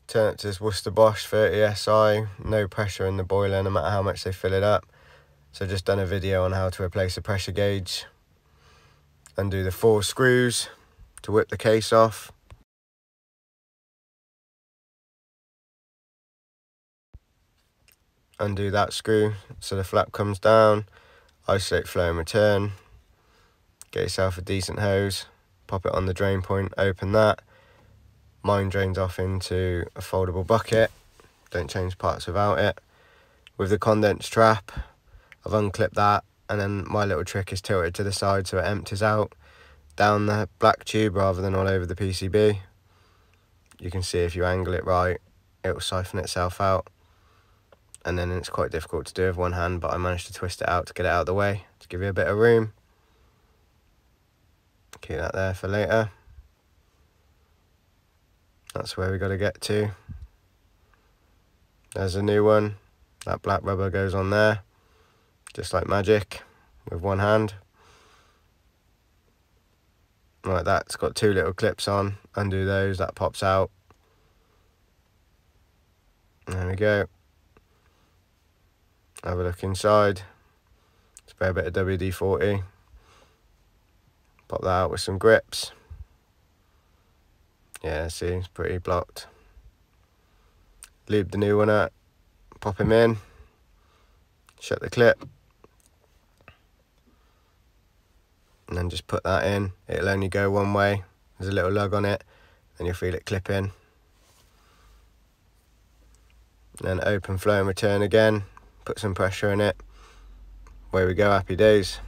Turn it to this Worcester Bosch 30 SI, no pressure in the boiler no matter how much they fill it up. So just done a video on how to replace the pressure gauge. Undo the 4 screws to whip the case off. Undo that screw so the flap comes down. Isolate flow and return. Get yourself a decent hose, pop it on the drain point, open that. Mine drains off into a foldable bucket. Don't change parts without it. With the condense trap, I've unclipped that, and then my little trick is tilted to the side so it empties out down the black tube rather than all over the PCB. You can see if you angle it right, it will siphon itself out. And then it's quite difficult to do with one hand, but I managed to twist it out to get it out of the way, to give you a bit of room. Keep that there for later. That's where we got to get to. There's a new one. That black rubber goes on there, just like magic, with one hand. Like that, it's got 2 little clips on. Undo those, that pops out. There we go. Have a look inside. Spray a bit of WD-40. Pop that out with some grips. Yeah, see, it's pretty blocked. Lube the new one up, pop him in, shut the clip, and then just put that in. It'll only go one way. There's a little lug on it, and you'll feel it clip in. And then open, flow and return again, put some pressure in it. Away we go, happy days.